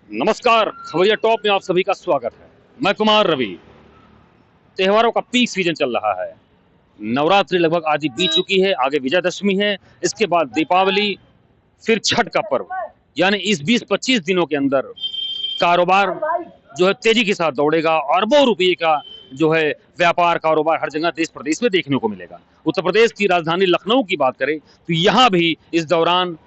नमस्कार, खबरिया टॉप में आप सभी का स्वागत है। मैं कुमार रवि। त्योहारों का पीक सीजन चल रहा है। नवरात्रि लगभग आधी बीत चुकी है, आगे विजयदशमी है, इसके बाद दीपावली, फिर छठ का पर्व। यानी इस 20-25 दिनों के अंदर कारोबार जो है तेजी के साथ दौड़ेगा। अरबों रुपये का जो है व्यापार कारोबार हर जगह देश प्रदेश में देखने को मिलेगा। उत्तर प्रदेश की राजधानी लखनऊ की बात करें तो यहाँ भी इस दौरान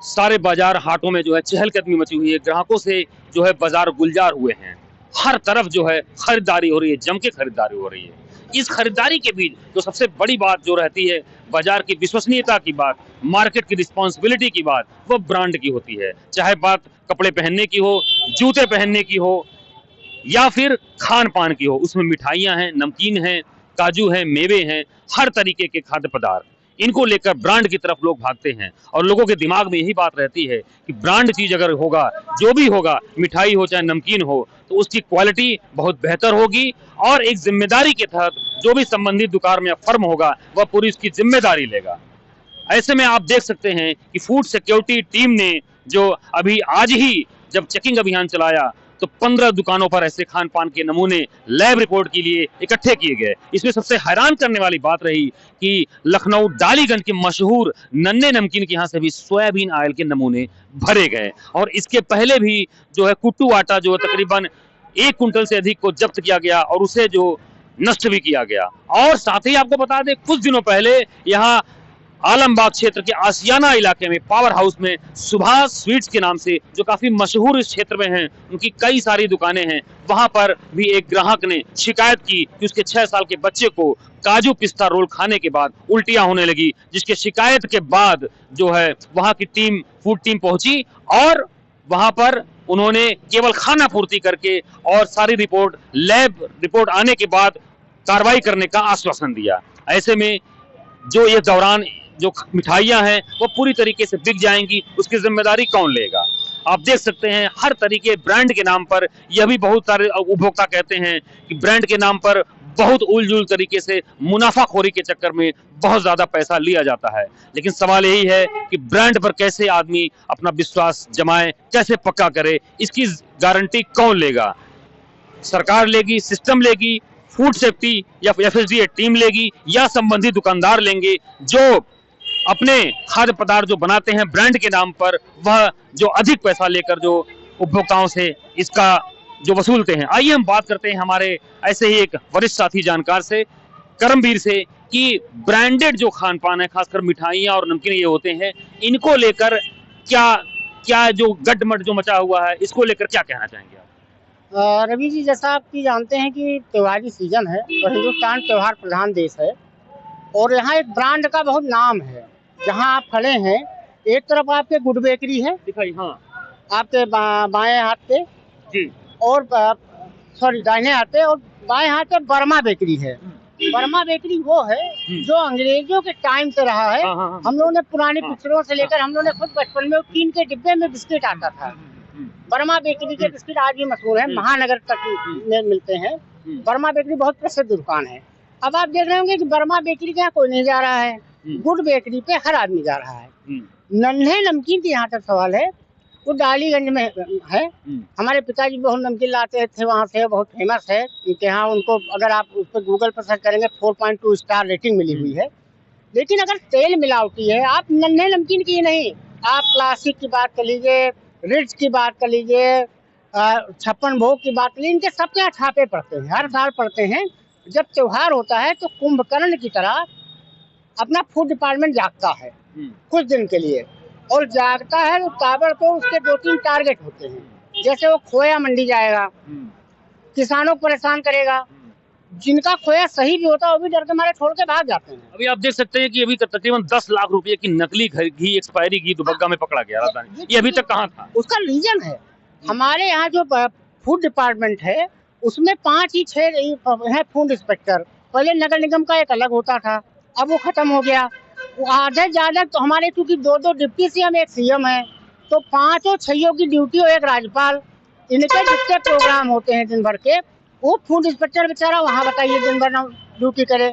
सारे बाजार हाटों में जो है चहलकदमी मची हुई है। ग्राहकों से जो है बाजार गुलजार हुए हैं। हर तरफ जो है खरीदारी हो रही है, जम के खरीदारी हो रही है। इस खरीदारी के बीच जो सबसे बड़ी बात जो रहती है, बाजार की विश्वसनीयता की बात, मार्केट की रिस्पॉन्सिबिलिटी की बात, वो ब्रांड की होती है। चाहे बात कपड़े पहनने की हो, जूते पहनने की हो, या फिर खान पान की हो। उसमें मिठाइयां हैं, नमकीन हैं, काजू हैं, मेवे हैं, हर तरीके के खाद्य पदार्थ, इनको लेकर ब्रांड की तरफ लोग भागते हैं। और लोगों के दिमाग में यही बात रहती है कि ब्रांड चीज अगर होगा, जो भी होगा, मिठाई हो चाहे नमकीन हो, तो उसकी क्वालिटी बहुत बेहतर होगी। और एक जिम्मेदारी के तहत जो भी संबंधित दुकान या फर्म होगा, वह पूरी उसकी जिम्मेदारी लेगा। ऐसे में आप देख सकते हैं कि फूड सिक्योरिटी टीम ने जो अभी आज ही जब चेकिंग अभियान चलाया, तो 15 दुकानों पर ऐसे खान पान के नमूने लैब रिपोर्ट के लिए इकट्ठे किए गए। इसमें सबसे हैरान करने वाली बात रही कि लखनऊ डालीगंज के मशहूर नन्हे नमकीन के यहाँ से भी सोयाबीन ऑयल के नमूने भरे गए। और इसके पहले भी जो है कुट्टू आटा जो तकरीबन 1 कुंटल से अधिक को जब्त किया गया और उसे जो नष्ट भी किया गया। और साथ ही आपको बता दें, कुछ दिनों पहले यहाँ आलमबाग क्षेत्र के आसियाना इलाके में पावर हाउस में सुभाष स्वीट्स के नाम से जो काफी मशहूर इस क्षेत्र में हैं, उनकी कई सारी दुकानें हैं, वहां पर भी एक ग्राहक ने शिकायत की कि उसके 6 साल के बच्चे को काजू पिस्ता रोल खाने के बाद उल्टियां होने लगी। जिसके शिकायत के बाद जो है वहां की टीम, फूड टीम पहुंची और वहां पर उन्होंने केवल खाना पूर्ति करके और सारी रिपोर्ट, लैब रिपोर्ट आने के बाद कार्रवाई करने का आश्वासन दिया। ऐसे में जो ये दौरान जो मिठाइयां हैं वो पूरी तरीके से बिक जाएंगी, उसकी जिम्मेदारी कौन लेगा? आप देख सकते हैं हर तरीके ब्रांड के नाम पर, यह भी बहुत सारे उपभोक्ता कहते हैं कि ब्रांड के नाम पर बहुत उलझुल तरीके से मुनाफाखोरी के चक्कर में बहुत ज्यादा पैसा लिया जाता है। लेकिन सवाल यही है कि ब्रांड पर कैसे आदमी अपना विश्वास जमाए, कैसे पक्का करे, इसकी गारंटी कौन लेगा? सरकार लेगी, सिस्टम लेगी, फूड सेफ्टी या एफएसडीए टीम लेगी, या संबंधित दुकानदार लेंगे जो अपने खाद्य पदार्थ जो बनाते हैं ब्रांड के नाम पर, वह जो अधिक पैसा लेकर जो उपभोक्ताओं से इसका जो वसूलते हैं। आइए हम बात करते हैं हमारे ऐसे ही एक वरिष्ठ साथी जानकार से, करमवीर से, कि ब्रांडेड जो खान पान है, खासकर मिठाइयां और नमकीन ये होते हैं, इनको लेकर क्या क्या जो गड्ढमड जो मचा हुआ है, इसको लेकर क्या कहना चाहेंगे आप? रवि जी, जैसा आप भी जानते हैं कि त्योहारी सीजन है और हिंदुस्तान त्योहार प्रधान देश है और यहाँ एक ब्रांड का बहुत नाम है। जहाँ आप खड़े हैं, एक तरफ आपके गुड बेकरी है, दिखाई, हाँ, आपके बाएं हाथ पे जी, और सॉरी दाहिने हाथ पे, और बाएं हाथ पे बर्मा बेकरी है। बर्मा बेकरी वो है जो अंग्रेजों के टाइम से रहा है। हाँ, हाँ, हाँ, हम लोगों ने पुरानी हाँ, पिक्चरों से लेकर हम लोगों ने खुद बचपन में टीन के डिब्बे में बिस्किट आता था। बर्मा बेकरी के बिस्किट आज भी मशहूर है, महानगर तक में मिलते हैं। बर्मा बेकरी बहुत प्रसिद्ध दुकान है। अब आप देख रहे होंगे कि बर्मा बेकरी के यहाँ कोई नहीं जा रहा है, गुड बेकरी पे हर आदमी जा रहा है। नन्हे नमकीन की यहाँ तक सवाल है, वो डालीगंज में है। हमारे पिताजी बहुत नमकीन लाते थे वहाँ से, बहुत फेमस है उनके यहाँ। उनको अगर आप उस पर गूगल पर सर्च करेंगे 4.2 स्टार रेटिंग मिली हुई है। लेकिन अगर तेल मिलावटी है, आप नन्हे नमकीन की नहीं, आप क्लासिक की बात कर लीजिए, रिच की बात कर लीजिए, 56 भोग की बात कर लीजिए, इनके सबके यहाँ छापे पड़ते हैं, हर साल पड़ते हैं। जब त्योहार होता है तो कुंभकर्ण की तरह अपना फूड डिपार्टमेंट जागता है कुछ दिन के लिए, और जागता है तो ताबड़तोड़ उसके 2-3 टारगेट होते हैं। जैसे वो खोया मंडी जाएगा, किसानों को परेशान करेगा। जिनका खोया सही भी होता है वो भी डर के मारे छोड़ के भाग जाते हैं। अभी आप देख सकते हैं कि अभी तकरीबन 10 लाख रुपए की नकली घी, एक्सपायरी घी दुबग्गा में पकड़ा गया राजधानी। ये अभी तक कहाँ था? उसका रीजन है, हमारे यहाँ जो फूड डिपार्टमेंट है उसमें 5 ही 6 है फूड इंस्पेक्टर। पहले नगर निगम का एक अलग होता था, अब वो खत्म हो गया। आधे ज्यादा तो हमारे, क्योंकि 2 डिप्टी सीएम, एक सीएम है, तो 5 6 की ड्यूटी और एक राज्यपाल, इनके जितने प्रोग्राम होते हैं दिन भर के, वो फूड इंस्पेक्टर बेचारा वहाँ बताइए दिन भर ड्यूटी करे।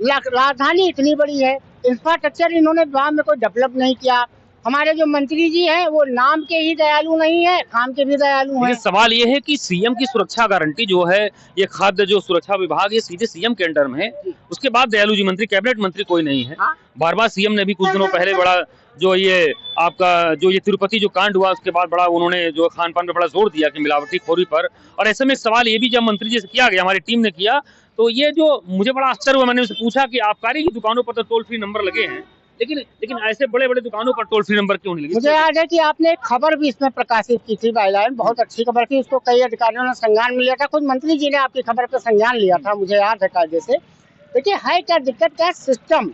राजधानी इतनी बड़ी है, इंफ्रास्ट्रक्चर इन्होंने वहाँ में कोई डेवलप नहीं किया। हमारे जो मंत्री जी हैं वो नाम के ही दयालु नहीं है, काम के भी दयालु हैं। लेकिन सवाल ये है कि सीएम की सुरक्षा गारंटी जो है, ये खाद्य जो सुरक्षा विभाग ये सीधे सीएम के अंडर में है। उसके बाद दयालु जी मंत्री, कैबिनेट मंत्री कोई नहीं है। बार बार सीएम ने भी कुछ दिनों पहले बड़ा जो ये आपका जो ये तिरुपति जो कांड हुआ उसके बाद बड़ा उन्होंने जो खान पान पे बड़ा जोर दिया कि मिलावटी खोरी पर। और ऐसे में सवाल ये भी जब मंत्री जी से किया गया, हमारी टीम ने किया, तो ये जो मुझे बड़ा आश्चर्य हुआ, मैंने उनसे पूछा कि आबकारी की दुकानों पर तो टोल फ्री नंबर लगे हैं, लेकिन ऐसे बड़े बड़े दुकानों पर टोल फ्री नंबर क्यों नहीं लगे? मुझे याद है कि आपने एक खबर भी इसमें प्रकाशित की थी बाइलाइन, बहुत अच्छी खबर थी, उसको कई अधिकारियों ने संज्ञान में लिया था, खुद मंत्री जी ने आपकी खबर पर संज्ञान लिया था, मुझे याद है कायदे से। देखिए है क्या दिक्कत, क्या सिस्टम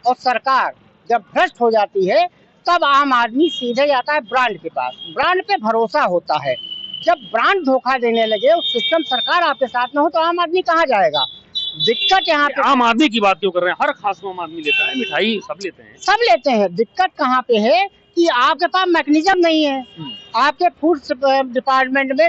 और सरकार जब भ्रष्ट हो जाती है तब आम आदमी सीधे जाता है ब्रांड के पास, ब्रांड पे भरोसा होता है। जब ब्रांड धोखा देने लगे और सिस्टम सरकार आपके साथ में हो तो आम आदमी कहाँ जाएगा? दिक्कत यहाँ पे आम आदमी की बात क्यों कर रहे हैं? हर खास आम आदमी लेता है, मिठाई सब लेते हैं, सब लेते हैं। दिक्कत कहाँ पे है कि आपके पास मैकेनिज्म नहीं है। आपके फूड डिपार्टमेंट में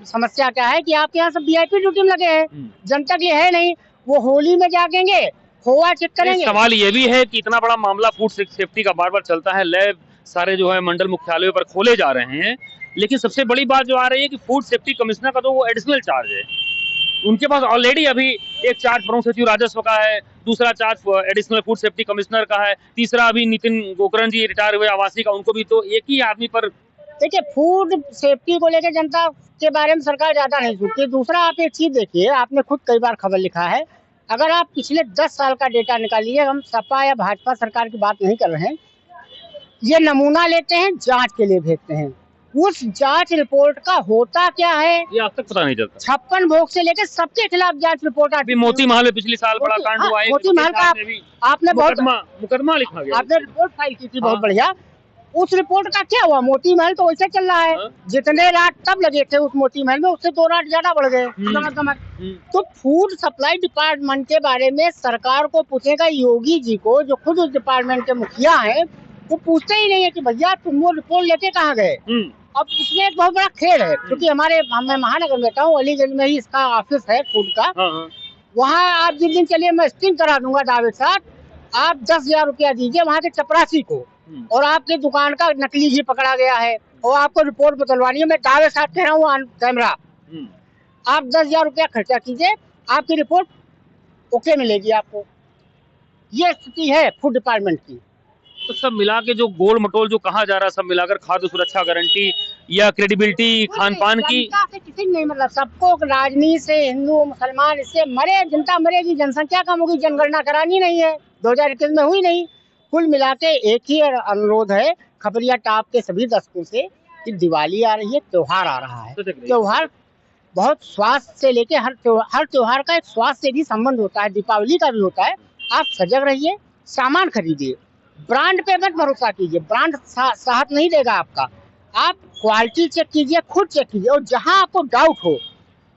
समस्या क्या है कि आपके यहाँ सब वीआईपी ड्यूटी में लगे हैं, जनता के लिए है नहीं। वो होली में जागेंगे, खोआ चेक करेंगे। सवाल ये भी है कि इतना बड़ा मामला फूड सेफ्टी का बार बार चलता है, लैब सारे जो है मंडल मुख्यालयों पर खोले जा रहे हैं, लेकिन सबसे बड़ी बात जो आ रही है कि फूड सेफ्टी कमिश्नर का तो वो एडिशनल चार्ज है, उनके पास ऑलरेडी अभी एक चार्ज प्रमुख सचिव राजस्व का है, दूसरा charge additional food safety commissioner का है, तीसरा अभी नितिन गोकरण जी रिटायर हुए आवासी का, उनको भी तो एक ही आदमी पर। देखिए फूड सेफ्टी को लेकर जनता के बारे में सरकार ज्यादा नहीं सोचती। दूसरा आप एक चीज देखिए, आपने खुद कई बार खबर लिखा है, अगर आप पिछले 10 साल का डेटा निकालिए, हम सपा या भाजपा सरकार की बात नहीं कर रहे हैं, ये नमूना लेते हैं जांच के लिए भेजते हैं, उस जांच रिपोर्ट का होता क्या है ये आज तक पता नहीं चलता। 56 भोग से लेकर सबके खिलाफ जांच रिपोर्ट आती है। मोती महल में पिछले साल बड़ा कांड हुआ है, मोती महल का आपने बहुत मुकदमा लिखा गया, आपने रिपोर्ट फाइल की थी, बहुत बढ़िया। उस रिपोर्ट का क्या हुआ? मोती महल तो वैसे चल रहा है, जितने रात तब लगे थे उस मोती महल में, उससे 2 रात ज्यादा बढ़ गए। तो फूड सप्लाई डिपार्टमेंट के बारे में सरकार को पूछेगा योगी जी को, जो खुद उस डिपार्टमेंट के मुखिया हैं, वो पूछते ही नहीं है कि भैया तुम वो रिपोर्ट लेके कहाँ गए। अब इसमें एक बहुत बड़ा खेल है, क्योंकि मैं महानगर में रहता हूँ, अलीगंज में ही इसका ऑफिस है फूड का। वहाँ आप जिस दिन चलिए मैं स्टिंग करा दूंगा दावे के साथ, आप 10,000 रुपया दीजिए वहाँ के चपरासी को, और आपकी दुकान का नकली घी पकड़ा गया है और आपको रिपोर्ट बदलवानी है, मैं दावे साथ कह रहा हूँ कैमरा, आप 10,000 रुपया खर्चा कीजिए, आपकी रिपोर्ट ओके मिलेगी आपको। ये स्थिति है फूड डिपार्टमेंट की। तो सब मिला के जो गोल मटोल जो कहा जा रहा है, सब मिलाकर खाद्य सुरक्षा गारंटी या क्रेडिबिलिटी खान पान की, किसी नहीं, मतलब सबको राजनीति से, हिंदू मुसलमान इससे मरे, जनता मरेगी, जनसंख्या कम होगी, जनगणना करानी नहीं है, 2021 में हुई नहीं। कुल मिला के एक ही अनुरोध है खबरिया टॉप के सभी दर्शकों से कि दिवाली आ रही है, त्योहार आ रहा है, त्योहार बहुत स्वास्थ्य से लेके हर त्योहार का एक स्वास्थ्य से भी संबंध होता है, दीपावली का भी होता है। आप सजग रहिए, सामान खरीदिए, ब्रांड पे मत भरोसा कीजिए, ब्रांड साथ नहीं देगा आपका। आप क्वालिटी चेक कीजिए, खुद चेक कीजिए, और जहां आपको डाउट हो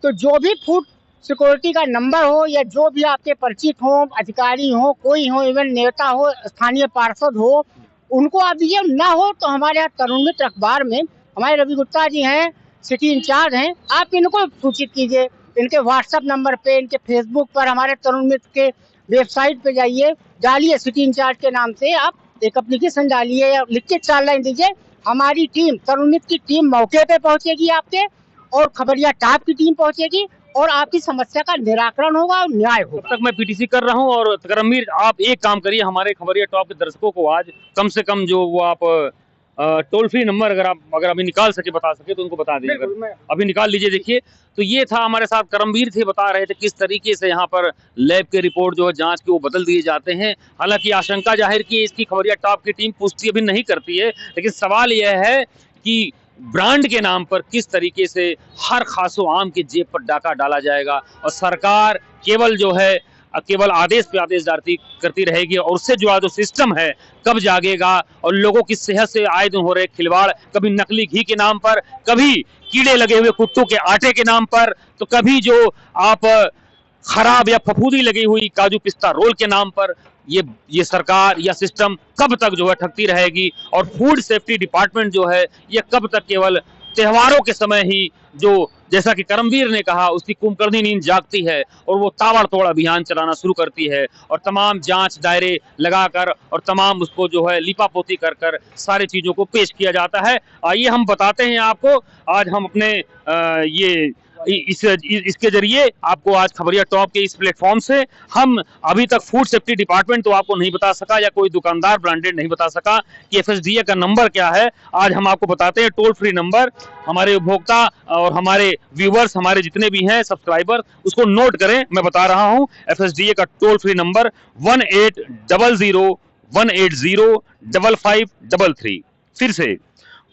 तो जो भी फूड सिक्योरिटी का नंबर हो या जो भी आपके परिचित हो, अधिकारी हो, कोई हो, इवन नेता हो, स्थानीय पार्षद हो, उनको आप दीजिए। ना हो तो हमारे यहाँ तरुण मित्र अखबार में हमारे रवि गुप्ता जी हैं, सिटी इंचार्ज हैं, आप इनको सूचित कीजिए, इनके व्हाट्सएप नंबर पे, इनके फेसबुक पर, हमारे तरुण मित्र के वेबसाइट पे जाइए, डालिए सिटी इंचार्ज के नाम से, आप एक एप्लीकेशन डालिए या लिख के 4 लाइन दीजिए, हमारी टीम, तरुण मित्र की टीम मौके पे पहुंचेगी आपके, और खबरिया टॉप की टीम पहुंचेगी और आपकी समस्या का निराकरण होगा और न्याय होगा। तब तक मैं पीटीसी कर रहा हूं, और करमवीर आप एक काम करिए, हमारे खबरिया टॉप के दर्शकों को आज कम से कम जो वो आप टोल फ्री नंबर अगर अभी निकाल सके, बता सके तो उनको बता दीजिए, अभी निकाल लीजिए। देखिए, तो ये था हमारे साथ करमवीर थे, बता रहे थे किस तरीके से यहाँ पर लैब के रिपोर्ट जो है जांच के वो बदल दिए जाते हैं। हालांकि आशंका जाहिर की इसकी खबरिया टॉप की टीम पुष्टि अभी नहीं करती है, लेकिन सवाल यह है कि ब्रांड के नाम पर किस तरीके से हर खासो आम की जेब पर डाका डाला जाएगा, और सरकार केवल आदेश पे आदेश जारी करती रहेगी, और उससे जो सिस्टम है कब जागेगा। और लोगों की सेहत से आए दिन हो रहे खिलवाड़, कभी नकली घी के नाम पर, कभी कीड़े लगे हुए कुत्तों के आटे के नाम पर, तो कभी जो आप खराब या फफूंदी लगी हुई काजू पिस्ता रोल के नाम पर, ये सरकार या सिस्टम कब तक जो है ठगती रहेगी, और फूड सेफ्टी डिपार्टमेंट जो है ये कब तक केवल त्योहारों के समय ही जो जैसा कि करमवीर ने कहा उसकी कुंभकर्णी नींद जागती है और वो ताबड़तोड़ अभियान चलाना शुरू करती है और तमाम जांच दायरे लगाकर और तमाम उसको जो है लिपापोती कर कर सारी चीजों को पेश किया जाता है। आइए हम बताते हैं आपको, आज हम अपने इसके जरिए आपको आज खबरिया टॉप के इस प्लेटफॉर्म से हम अभी तक फूड सेफ्टी डिपार्टमेंट तो आपको नहीं बता सका या कोई दुकानदार ब्रांडेड नहीं बता सका कि FSDA का नंबर क्या है। आज हम आपको बताते हैं टोल फ्री नंबर, हमारे उपभोक्ता और हमारे व्यूवर्स, हमारे जितने भी हैं सब्सक्राइबर, उसको नोट करें। मैं बता रहा हूं FSDA का टोल फ्री नंबर 1800-180-5533। फिर से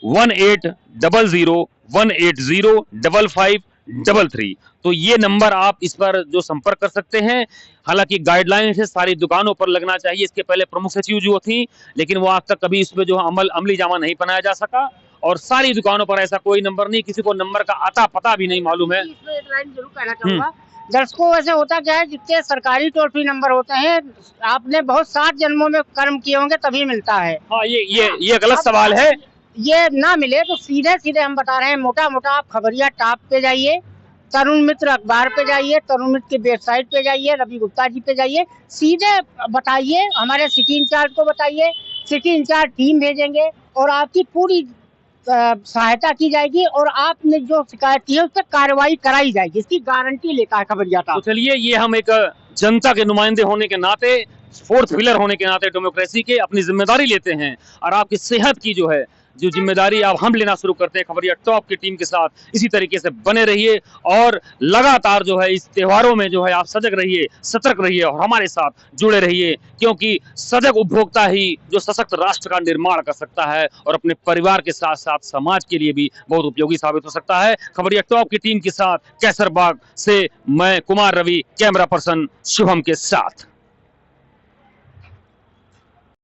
1800-180-5533। तो ये नंबर आप इस पर जो संपर्क कर सकते हैं। हालांकि गाइडलाइंस है सारी दुकानों पर लगना चाहिए, इसके पहले प्रमुख सचिव जो थी लेकिन वो आज तक कभी इस पे जो अमली जामा नहीं बनाया जा सका और सारी दुकानों पर ऐसा कोई नंबर नहीं, किसी को नंबर का आता पता भी नहीं मालूम है। इसमें एक लाइन जरूर कहना चाहूंगा दर्शकों, वैसे होता क्या है, जितने सरकारी टोल फ्री नंबर होते हैं आपने बहुत 7 जन्मों में कर्म किए होंगे तभी मिलता है। हाँ, ये गलत सवाल है। ये ना मिले तो सीधे सीधे हम बता रहे हैं, मोटा मोटा आप खबरिया टॉप पे जाइए, तरुण मित्र अखबार पे जाइए, तरुण मित्र की वेबसाइट पे जाइए, रवि गुप्ता जी पे जाइए, सीधे बताइए, हमारे सिटी इंचार्ज को बताइए, सिटी इंचार्ज टीम भेजेंगे और आपकी पूरी सहायता की जाएगी और आपने जो शिकायत की है उस पर कार्रवाई कराई जाएगी, इसकी गारंटी लेता है खबरिया टॉप। तो चलिए, ये हम एक जनता के नुमाइंदे होने के नाते, फोर्थ पिलर होने के नाते डेमोक्रेसी के अपनी जिम्मेदारी लेते हैं और आपकी सेहत की जो है जो जिम्मेदारी अब हम लेना शुरू करते हैं खबरिया टॉप की टीम के साथ। इसी तरीके से बने रहिए और लगातार जो है इस त्योहारों में जो है आप सजग रहिए, सतर्क रहिए और हमारे साथ जुड़े रहिए, क्योंकि सजग उपभोक्ता ही जो सशक्त राष्ट्र का निर्माण कर सकता है और अपने परिवार के साथ साथ समाज के लिए भी बहुत उपयोगी साबित हो सकता है। खबरिया टॉप की टीम के साथ कैसरबाग से मैं कुमार रवि, कैमरा पर्सन शुभम के साथ।